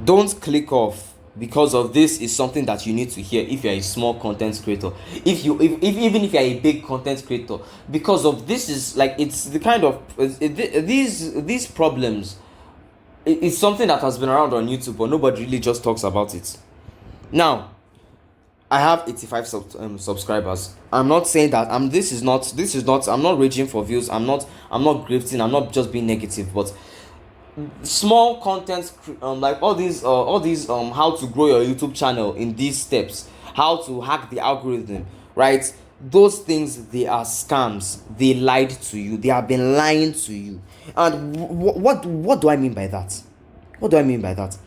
Don't click off because of this is something that you need to hear if you're a small content creator, even if you're a big content creator, because of this is like it's the kind of these problems. It's something that has been around on YouTube, but nobody really just talks about it. Now, I have 85 subscribers. I'm not saying that this is not I'm not raging for views. I'm not grifting. I'm not just being negative, but small content like all these how to grow your YouTube channel in these steps, how to hack the algorithm, right? Those things, they are scams. They lied to you. They have been lying to you. And what do I mean by that? What do I mean by that?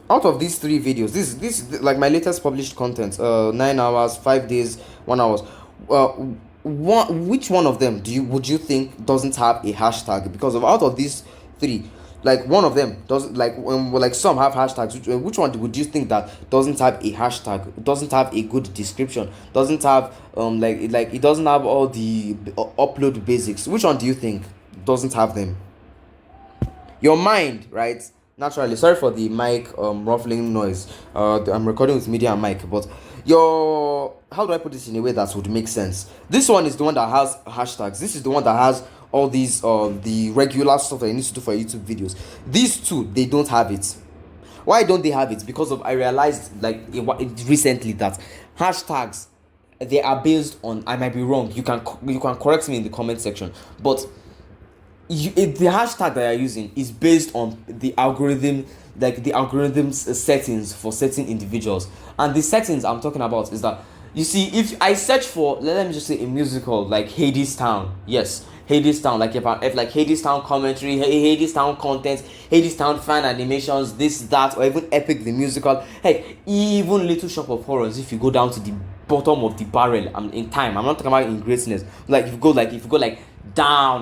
Out of these three videos, this like my latest published content, 9 hours, 5 days, 1 hour, uh which one of them would you think doesn't have a hashtag? Because of out of these three, like one of them does, like some have hashtags. Which one would you think that doesn't have a hashtag, doesn't have a good description, doesn't have it doesn't have all the upload basics? Which one do you think doesn't have them? Your mind, right? Naturally, sorry for the mic ruffling noise. I'm recording with media and mic, but your how do I put this in a way that would make sense? This one is the one that has hashtags. This is the one that has all these the regular stuff that you need to do for YouTube videos. These two, they don't have it. Why don't they have it? Because of I realized recently that hashtags, they are based on, I might be wrong, you can correct me in the comment section, but the hashtag that you're using is based on the algorithm, like the algorithm's settings for certain individuals. And the settings I'm talking about is that, you see, if I search for, let me just say, a musical like Hades Town, yes, Hades Town, like if like Hades Town commentary, Hades Town content, Hades Town fan animations, this, that, or even Epic the musical, heck, even Little Shop of Horrors, if you go down to the bottom of the barrel, in time, I'm not talking about in greatness, like if you go down,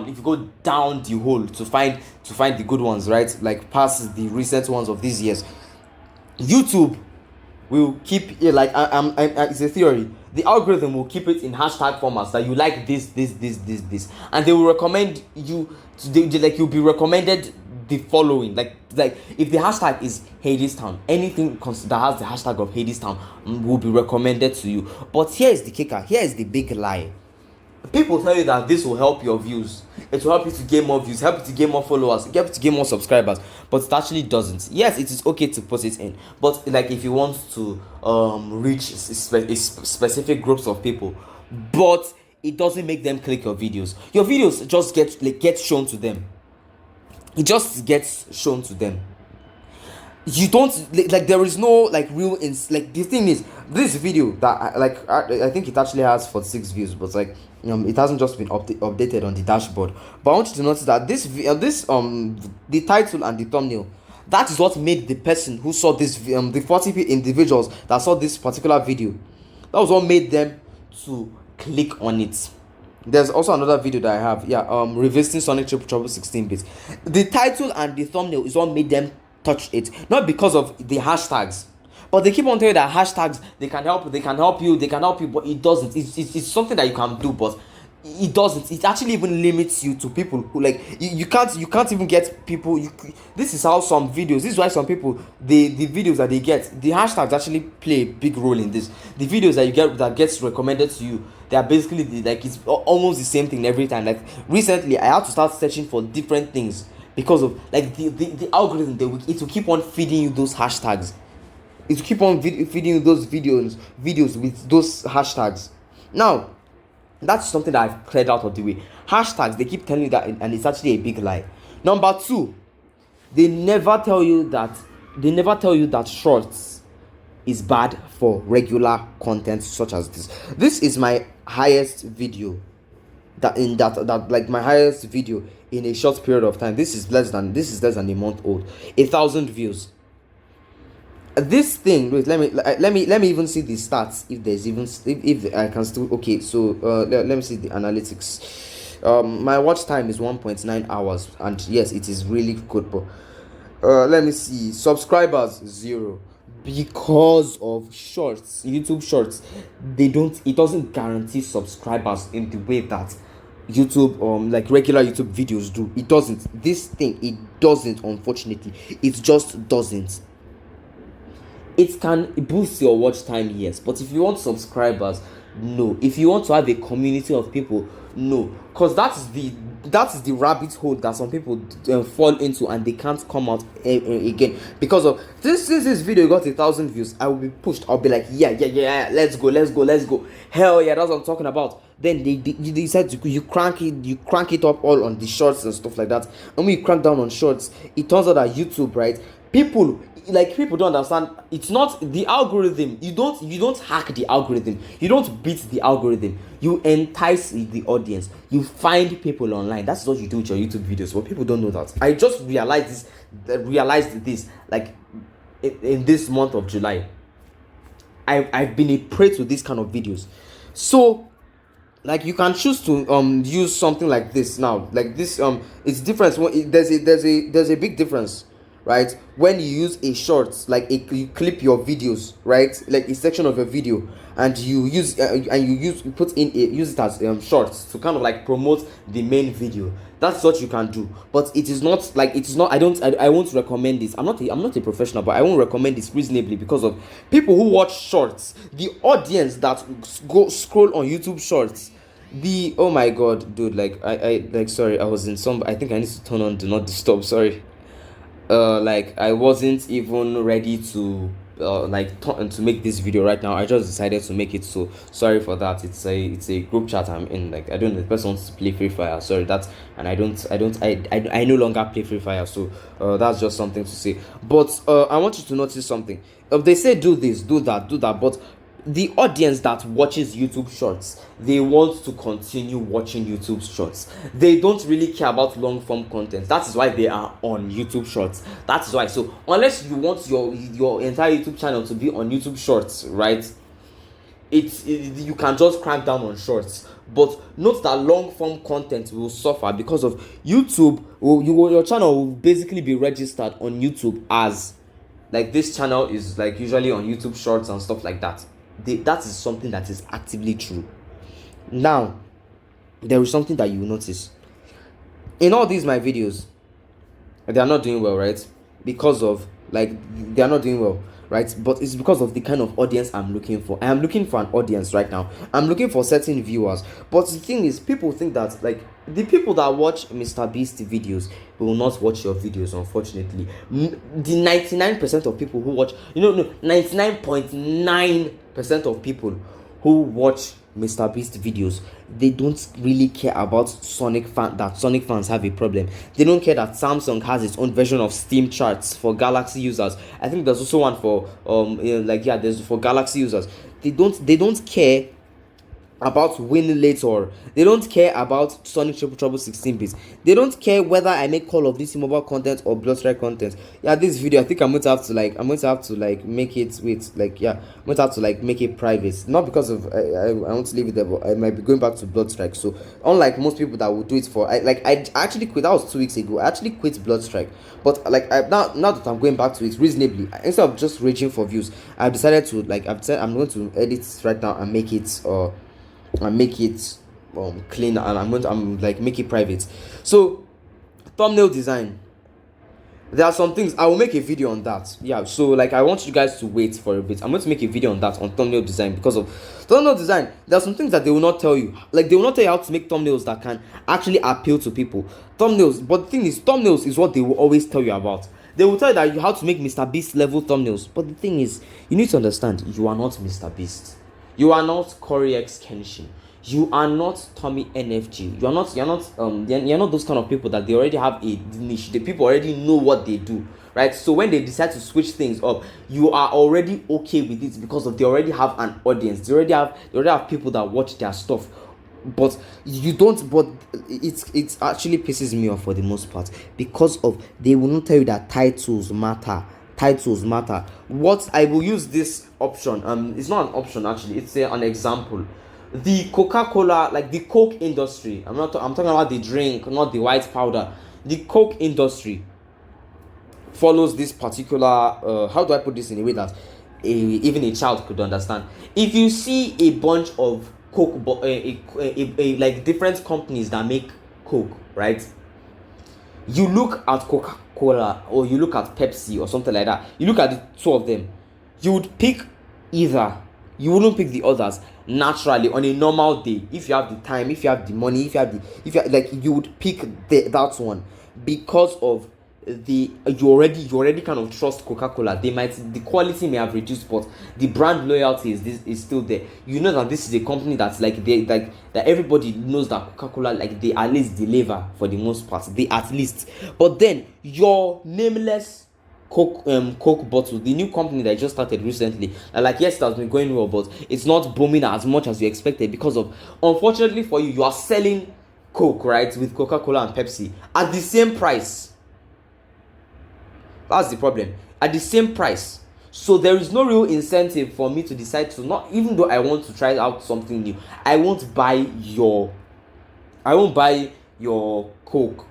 if you go down the hole to find the good ones, right, like past the recent ones of these years, YouTube will keep it, like it's a theory, the algorithm will keep it in hashtag formats, that you like this, and they will recommend you to like you'll be recommended the following, like if the hashtag is Hades Town, anything that has the hashtag of Hades Town will be recommended to you. But here is the kicker, here is the big lie. People tell you that this will help your views, it will help you to gain more views, help you to gain more followers, help you to gain more subscribers, but it actually doesn't. Yes, it is okay to put it in, but like if you want to reach specific groups of people, but it doesn't make them click your videos. Your videos just get shown to them. It just gets shown to them. You don't like there is no like real like the thing is, this video that I think it actually has 46 views, but like it hasn't just been updated on the dashboard. But I want you to notice that the title and the thumbnail, that is what made the person who saw this the 40 individuals that saw this particular video, that was what made them to click on it. There's also another video that I have, revisiting Sonic Trouble 16-bit. The title and the thumbnail is what made them touch it, not because of the hashtags, but they keep on telling you that hashtags, they can help you, but it doesn't. It's something that you can do, but it doesn't. It actually even limits you to people who like you can't even get people. This is how some videos, this is why some people, the videos that they get, the hashtags actually play a big role in this. The videos that you get that gets recommended to you, they are basically like it's almost the same thing every time. Like recently I had to start searching for different things because of like the algorithm. It will keep on feeding you those hashtags. It will keep on feeding you those videos with those hashtags. Now that's something that I've cleared out of the way. Hashtags, they keep telling you that, and it's actually a big lie. Number two, they never tell you that shorts is bad for regular content such as this. This is my highest video, my highest video in a short period of time. This is less than a month old. 1,000 views. This thing, wait, let me even see the stats, if there's even if I can still, okay, so let me see the analytics. My watch time is 1.9 hours, and yes, it is really good, but let me see. Subscribers 0, because of shorts. YouTube shorts, it doesn't guarantee subscribers in the way that YouTube like regular YouTube videos do. It doesn't. This thing, it doesn't, unfortunately. It just doesn't. It can boost your watch time, yes, but if you want subscribers, no. If you want to have a community of people, no, because that's the rabbit hole that some people fall into, and they can't come out again because of this. Since this video got 1,000 views, I will be pushed. I'll be like, yeah, let's go, hell yeah, that's what I'm talking about. Then you decide to you crank it up all on the shorts and stuff like that. And when you crank down on shorts, it turns out that YouTube, right, people don't understand. It's not the algorithm. You don't hack the algorithm. You don't beat the algorithm. You entice the audience. You find people online. That's what you do with your YouTube videos, but people don't know that. I just realized this like in this month of July. I've been a prey to this kind of videos. So like you can choose to use something like this now, like this. It's different. There's a big difference, right? When you use a short, like you clip your videos, right, like a section of a video, and you use you put in use it as shorts to kind of like promote the main video. That's what you can do, but it is not like I won't recommend this. I'm not a professional, but I won't recommend this reasonably because of people who watch shorts. The audience that go scroll on YouTube shorts, oh my god, dude, like I like, sorry, I was in some, I think I need to turn on do not disturb, sorry. Like I wasn't even ready to to make this video right now. I just decided to make it, so sorry for that. It's a group chat I'm in. Like I don't know, the person wants to play Free Fire, sorry. That's, and I no longer play Free Fire, so that's just something to say. But I want you to notice something. If they say do this, do that, but the audience that watches YouTube shorts, they want to continue watching YouTube shorts. They don't really care about long form content. That is why they are on YouTube shorts. That is why. So unless you want your entire YouTube channel to be on YouTube shorts, right, you can just crank down on shorts. But note that long form content will suffer because of YouTube. Your channel will basically be registered on YouTube as like this channel is like usually on YouTube shorts and stuff like that. That is something that is actively true. Now, there is something that you will notice in all these my videos. They are not doing well, right? Because of like they are not doing well, right? But it's because of the kind of audience I'm looking for. I am looking for an audience right now. I'm looking for certain viewers. But the thing is, people think that like the people that watch Mr. Beast videos will not watch your videos, unfortunately. The 99% of people who watch, 99.9% of people who watch Mr. Beast videos, they don't really care about that Sonic fans have a problem. They don't care that Samsung has its own version of Steam charts for Galaxy users. I think there's also one for there's for Galaxy users. They don't care about winning later. They don't care about Sonic Triple Trouble 16-bit. They don't care whether I make Call of Duty mobile content or Bloodstrike content. Yeah, this video I think I'm going to have to make it with I'm going to have to make it private. Not because of I want to leave it there, but I might be going back to Bloodstrike. So unlike most people that would do it for I actually quit. That was 2 weeks ago. I actually quit Bloodstrike. But now that I'm going back to it reasonably, instead of just raging for views, I've decided to I'm going to edit right now and make it clean, and make it private. So thumbnail design, there are some things I will make a video on that. Yeah, so I want you guys to wait for a bit. I'm going to make a video on that, on thumbnail design, because of thumbnail design. There are some things that they will not tell you. Like they will not tell you how to make thumbnails that can actually appeal to people. Thumbnails, but the thing is, thumbnails is what they will always tell you about. They will tell you that how to make Mr. Beast level thumbnails. But the thing is, you need to understand, you are not Mr. Beast. You are not Corey X Kenshin. You are not Tommy NFG. You're not those kind of people that they already have a niche. The people already know what they do, right? So when they decide to switch things up, you are already okay with it because they already have an audience. They already have people that watch their stuff. But you don't. But it actually pisses me off for the most part because of they will not tell you that titles matter. What I will use this option. It's not an option actually. It's an example. The Coca-Cola, like the Coke industry. I'm talking about the drink, not the white powder. The Coke industry follows this particular. How do I put this in a way that even a child could understand? If you see a bunch of Coke, like different companies that make Coke, right? You look at Coca-Cola or you look at Pepsi or something like that. You look at the two of them. you would pick either. You wouldn't pick the others naturally on a normal day. If you have the time, if you have the money, if you have, like, you would pick that one, because of you already kind of trust Coca-Cola. The quality may have reduced, but the brand loyalty is still there. You know that this is a company that's like that everybody knows that Coca-Cola, like, they at least deliver for the most part. They at least. But then your nameless Coke bottle, the new company that just started recently, and like, yes, it has been going well, but it's not booming as much as you expected, because of, unfortunately for you are selling Coke, right, with Coca-Cola and Pepsi at the same price. That's the problem. At the same price. So there is no real incentive for me to decide to not, even though I want to try out something new, I won't buy your Coke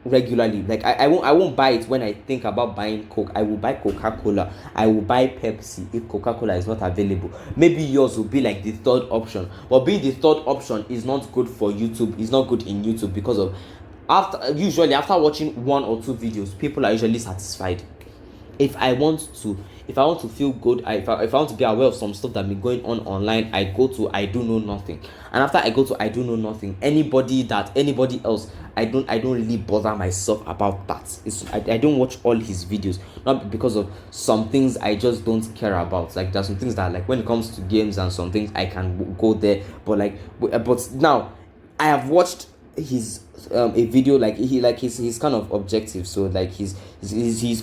regularly. Like, I won't buy it when I think about buying Coke. I will buy Coca-Cola. I will buy Pepsi if Coca-Cola is not available. Maybe yours will be like the third option. But being the third option is not good for YouTube. It's not good in YouTube, because of, after watching one or two videos, people are usually satisfied. If I want to feel good, if I want to be aware of some stuff that been going on online, I go to I Do Know Nothing. And after I go to I Do Know Nothing, anybody else, I don't really bother myself about that. I don't watch all his videos, not because of some things I just don't care about. Like, there's some things that, like, when it comes to games and some things, I can go there, but now I have watched his a video, like, he's kind of objective, so like he's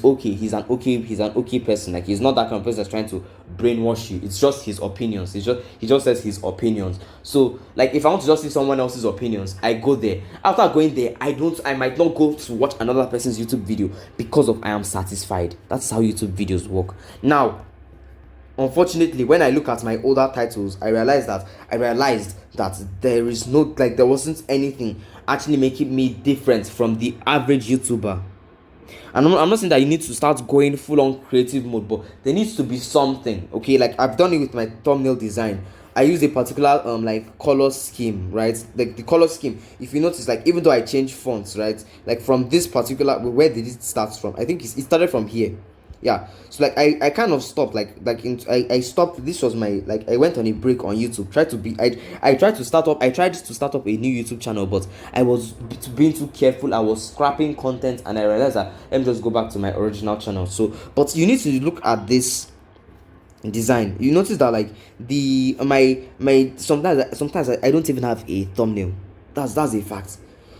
okay, he's an okay person. Like, he's not that kind of person that's trying to brainwash you. It's just his opinions. He just says his opinions. So, like, if I want to just see someone else's opinions, I go there. After going there, I might not go to watch another person's YouTube video, because of I am satisfied. That's how YouTube videos work. Now, unfortunately, when I look at my older titles, I realized that there is no, like, there wasn't anything actually making me different from the average YouTuber. And I'm not saying that you need to start going full on creative mode, but there needs to be something. Okay, like, I've done it with my thumbnail design. I use a particular like color scheme, right? Like, the color scheme, if you notice, like, even though I change fonts, right, like, from this particular, where did it start from? I think it started from here. Yeah, so, like, I kind of stopped, I stopped. This was my, like, I went on a break on YouTube. I tried to start up a new YouTube channel, but I was being too careful. I was scrapping content, and I realized that, let me just go back to my original channel. So, but you need to look at this design. You notice that, like, my sometimes I don't even have a thumbnail. That's a fact.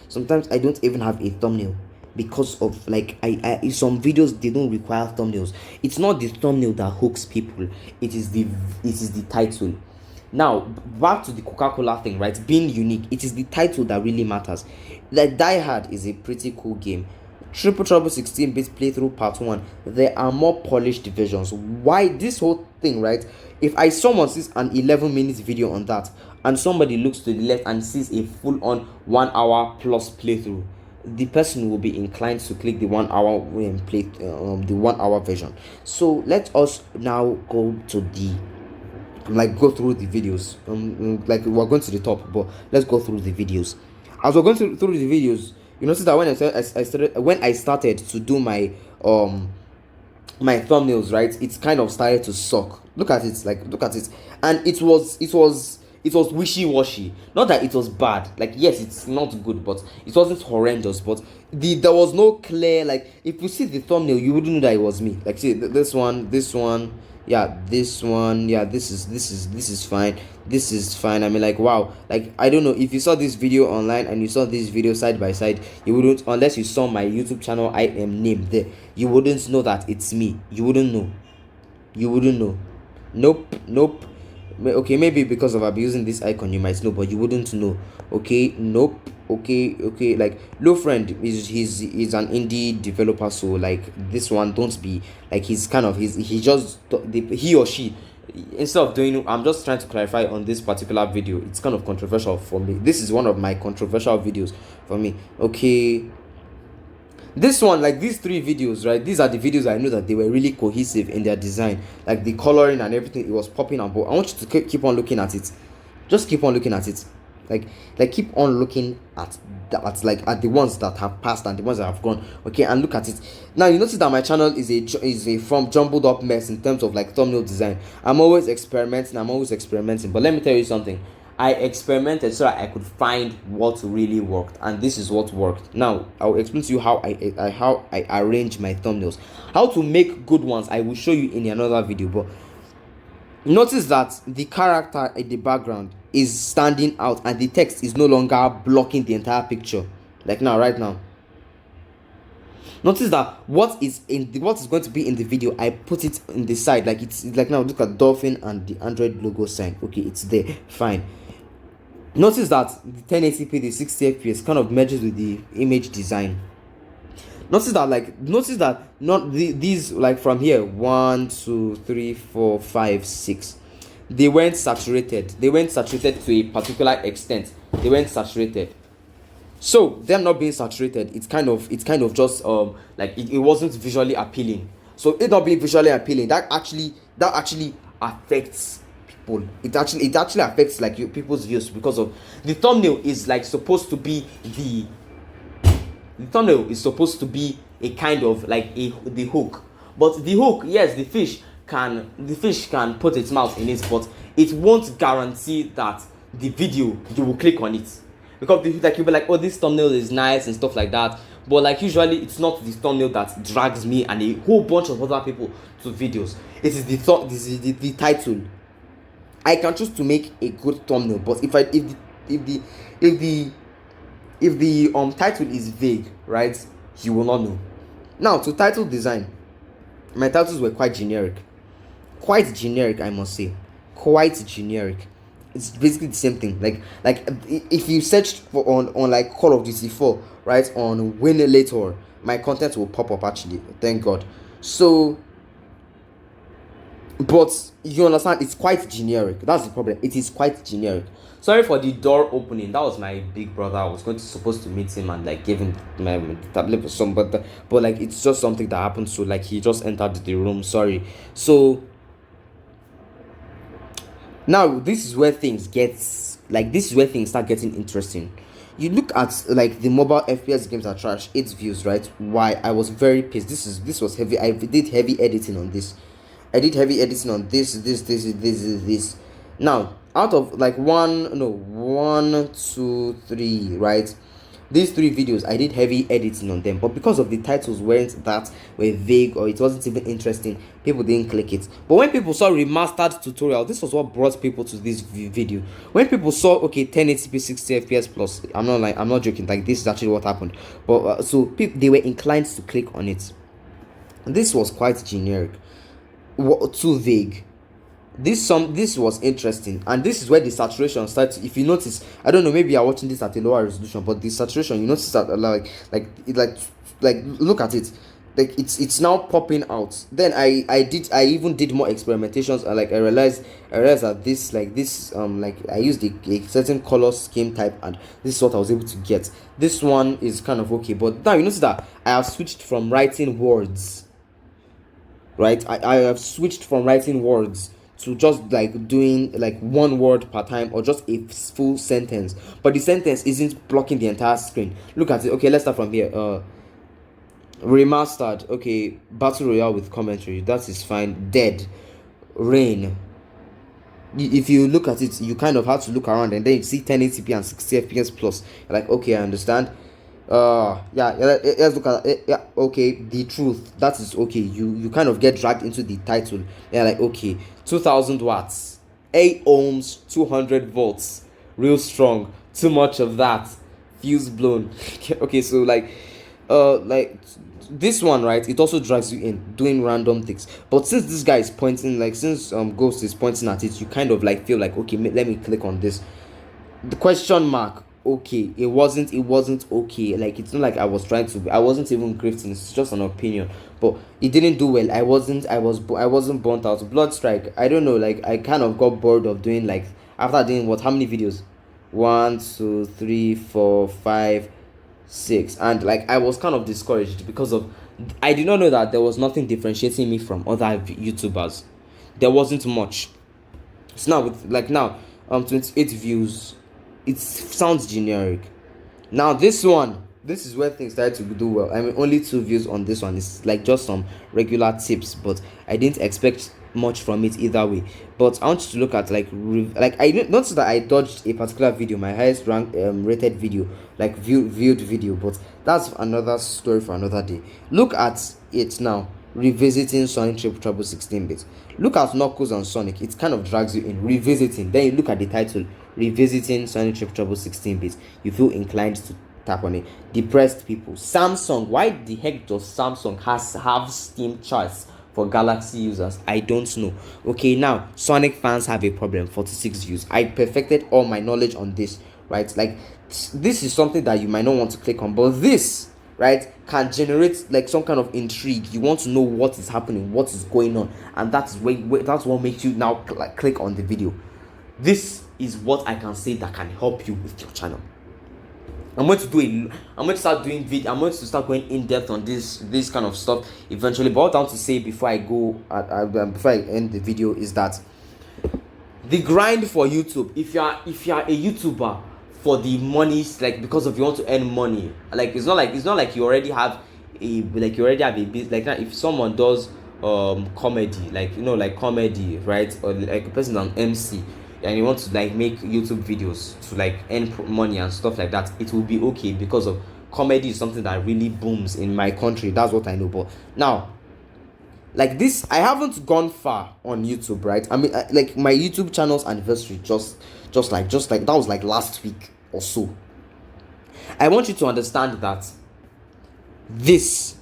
Sometimes I don't even have a thumbnail, because of, like, I some videos, they don't require thumbnails. It's not the thumbnail that hooks people, it is the title. Now, back to the Coca-Cola thing, right? Being unique, it is the title that really matters. Like, Die Hard is a pretty cool game. Triple Trouble 16-bit playthrough part 1, there are more polished versions. Why this whole thing, right? If someone sees an 11-minute video on that, and somebody looks to the left and sees a full-on 1 hour plus playthrough, the person will be inclined to click the 1 hour the 1 hour version. So let us now go to go through the videos. Like, we're going to the top, but let's go through the videos. As we're going through the videos, you notice that when I started to do my my thumbnails, right, it kind of started to suck. Look at it, and it was wishy-washy. Not that it was bad. Like, yes, it's not good, but it wasn't horrendous. But there was no clear, like, if you see the thumbnail, you wouldn't know that it was me. Like, see, this one, yeah, this one, yeah, this is fine. This is fine. I mean, like, wow. Like, I don't know, if you saw this video online and you saw this video side by side, you wouldn't, unless you saw my YouTube channel name there, you wouldn't know that it's me. You wouldn't know. Nope. Okay, maybe because of abusing this icon you might know, but you wouldn't know. Okay, nope. Okay, like, Low Friend he's an indie developer, so, like, this one, don't be like, he or she, instead of doing, I'm just trying to clarify on this particular video, it's kind of controversial for me. This is one of my controversial videos for me. Okay, this one, like, these 3 videos, right, these are the videos I know that they were really cohesive in their design, like the coloring and everything, it was popping up. But I want you to keep on looking at it. Just keep on looking at it. Like keep on looking at that's like at the ones that have passed and the ones that have gone. Okay, and look at it now. You notice that my channel is a from jumbled up mess in terms of like thumbnail design. I'm always experimenting, but let me tell you something. I experimented so that I could find what really worked, and this is what worked. Now I'll explain to you how I arrange my thumbnails, how to make good ones. I will show you in another video, but notice that the character in the background is standing out and the text is no longer blocking the entire picture. Like now, right now. Notice that what is going to be in the video, I put it in the side. Like it's like now look at dolphin and the Android logo sign. Okay, it's there. Fine. Notice that the 1080p, the 60 fps kind of merges with the image design. Notice that not these like from here 1 2 3 4 5 6, they weren't saturated to a particular extent. They weren't saturated. So them not being saturated, it's kind of just like it wasn't visually appealing. So it not being visually appealing, that actually affects people. It actually affects like people's views, because of the thumbnail is like supposed to be the thumbnail is supposed to be a kind of like the hook. But the hook, yes, the fish can put its mouth in it, but it won't guarantee that the video you will click on it, because like you'll be like, oh, this thumbnail is nice and stuff like that, but like usually it's not the thumbnail that drags me and a whole bunch of other people to videos. It is the title. I can choose to make a good thumbnail, but if the title is vague, right, you will not know. Now to title design, my titles were quite generic, I must say, quite generic. It's basically the same thing. Like if you searched for on like Call of Duty 4, right, on Win Later, my content will pop up actually, thank God. So, but you understand, it's quite generic. That's the problem. It is quite generic. Sorry for the door opening. That was my big brother. I was supposed to meet him and like give him my tablet or something, but like it's just something that happened. So like he just entered the room. Sorry. So now this is where things start getting interesting. You look at like the mobile FPS games are trash. 8 views, right? Why? I was very pissed. This was heavy. I did heavy editing on this. This. Now, out of like 1, 2, 3, right? These 3 videos, I did heavy editing on them, but because of the titles were vague, or it wasn't even interesting, people didn't click it. But when people saw remastered tutorial, this was what brought people to this video. When people saw, okay, 1080p 60 fps plus, I'm not joking, like this is actually what happened. But so they were inclined to click on it. This was quite generic, too vague. This was interesting, and this is where the saturation starts. If you notice, I don't know, maybe you're watching this at a lower resolution, but the saturation, you notice that like look at it, like it's now popping out. Then I even did more experimentations, and like I realized that this like I used a certain color scheme type, and this is what I was able to get. This one is kind of okay, but now you notice that I have switched from writing words, right? I have switched from writing words to just like doing like one word per time, or just a full sentence, but the sentence isn't blocking the entire screen. Look at it. Okay, let's start from here. Remastered. Okay, battle royale with commentary, that is fine. Dead rain. If you look at it, you kind of have to look around, and then you see 1080p and 60 fps plus. You're like, okay, I understand. Let's look at it. Yeah, okay, the truth, that is okay. You kind of get dragged into the title. Yeah, like, okay, 2000 watts, 8 ohms, 200 volts, real strong, too much of that, fuse blown. Okay, so like this one, right, it also drags you in doing random things. But since this guy is pointing, like since Ghost is pointing at it, you kind of like feel like, okay, let me click on this. The question mark, okay, it wasn't okay. Like, it's not like I wasn't even grifting. It's just an opinion, but it didn't do well. I wasn't burnt out. Blood Strike, I don't know, like I kind of got bored of doing, like, after doing how many videos, 1 2 3 4 5 6, and like I was kind of discouraged because of I did not know that there was nothing differentiating me from other YouTubers. There wasn't much. So now with 28 views, it sounds generic. Now this is where things started to do well. I mean, only 2 views on this one. It's like just some regular tips, but I didn't expect much from it either way. But I want you to look at like I didn't notice that I dodged a particular video, my highest ranked rated video, like viewed video. But that's another story for another day. Look at it now. Revisiting Sonic Trouble 16-bit. Look at Knuckles and Sonic. It kind of drags you in. Revisiting. Then you look at the title. Revisiting Sonic Trouble 16-bit. You feel inclined to tap on it. Depressed people. Samsung. Why the heck does Samsung have Steam charts for Galaxy users? I don't know. Okay, now Sonic fans have a problem. 46 views. I perfected all my knowledge on this, right? Like, this is something that you might not want to click on, but this, right, can generate like some kind of intrigue. You want to know what is happening, what is going on, and that's what makes you now click on the video. This is what I can say that can help you with your channel. I'm going to start doing video. I'm going to start going in depth on this kind of stuff eventually. But what I want to say before I go before I end the video is that the grind for YouTube, if you are a YouTuber for the money, like because of you want to earn money, like it's not like you already have a business. Like if someone does comedy, like like comedy, right, or like a person on MC and you want to like make YouTube videos to like earn money and stuff like that, it will be okay because of comedy is something that really booms in my country. That's what I know. But now, like this, I haven't gone far on YouTube, right? I mean, like my YouTube channel's anniversary just like that was like last week or so. I want you to understand that this,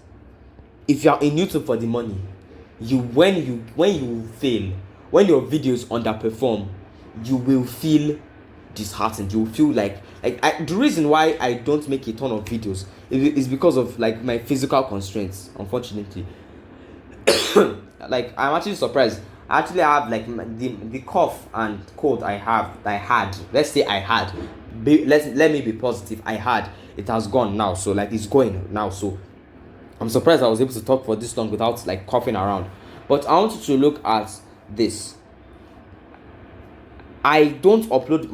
if you are in YouTube for the money, when you fail, when your videos underperform, you will feel disheartened. You will feel like the reason why I don't make a ton of videos is because of like my physical constraints, unfortunately. Like I'm actually surprised. I actually have like the cough and cold I had. Let's say I had. Let me be positive. I had. It has gone now. So like it's going now. So I'm surprised I was able to talk for this long without like coughing around. But I want you to look at this. I don't upload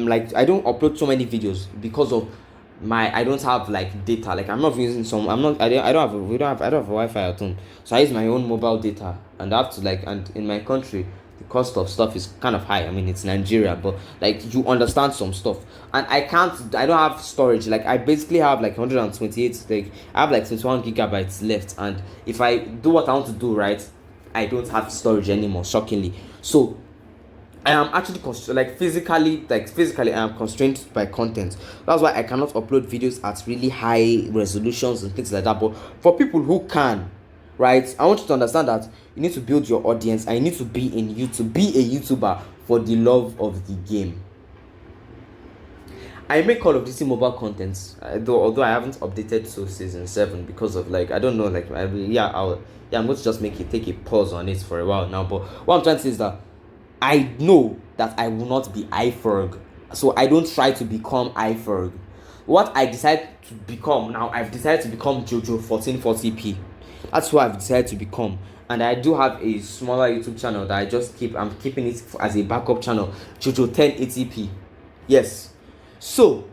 like I don't upload so many videos because of I don't have like data. Like I'm not using some. I don't have Wi-Fi at home, so I use my own mobile data, and I have to and in my country the cost of stuff is kind of high. I mean it's Nigeria, but like you understand some stuff, and I don't have storage. Like I basically have like 128. Like I have like 21 gigabytes left, and if I do what I want to do, right, I don't have storage anymore. Shockingly, so I am actually physically I am constrained by content. That's why I cannot upload videos at really high resolutions and things like that. But for people who can, right, I want you to understand that you need to build your audience. I need to be in YouTube, be a YouTuber for the love of the game. I make Call of Duty mobile content, although I haven't updated to season 7 because of I don't know, I'm going to just take a pause on it for a while now. But what I'm trying to say is that I know that I will not be iFerg, so I don't try to become iFerg. What I decide to become now, I've decided to become Jojo 1440p. That's what I've decided to become, and I do have a smaller YouTube channel that I'm keeping it as a backup channel, Jojo 1080p. Yes, so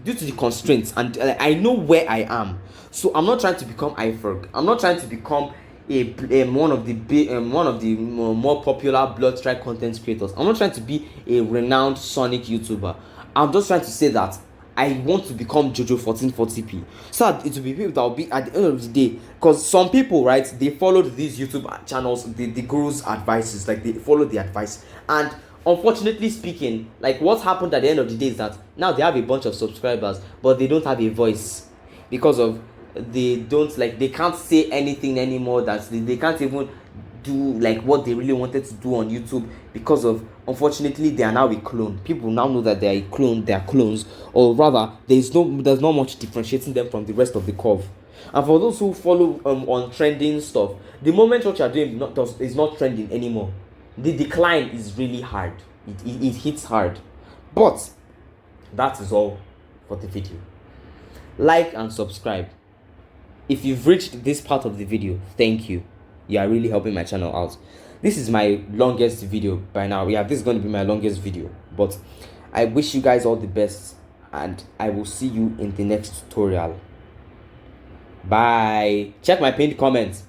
due to the constraints, and I know where I am, so I'm not trying to become iFerg. I'm not trying to become one of the more popular Blood Strike content creators. I'm not trying to be a renowned Sonic YouTuber. I'm just trying to say that I want to become Jojo 1440p, so that it will be people that will be at the end of the day. Because some people, right, they followed these YouTube channels, the gurus' advices, like they follow the advice, and unfortunately speaking, like what happened at the end of the day is that now they have a bunch of subscribers, but they don't have a voice because of they can't say anything anymore. That they can't even do like what they really wanted to do on YouTube because of, unfortunately, they are now a clone. People now know that they are a clone, they are clones, or rather there's not much differentiating them from the rest of the curve. And for those who follow on trending stuff, the moment what you are doing is not trending anymore, the decline is really hard. It hits hard. But that is all for the video. Like and subscribe. If you've reached this part of the video, thank you. You are really helping my channel out. This is my longest video by now. Yeah, this is going to be my longest video. But I wish you guys all the best. and I will see you in the next tutorial. Bye. Check my pinned comments.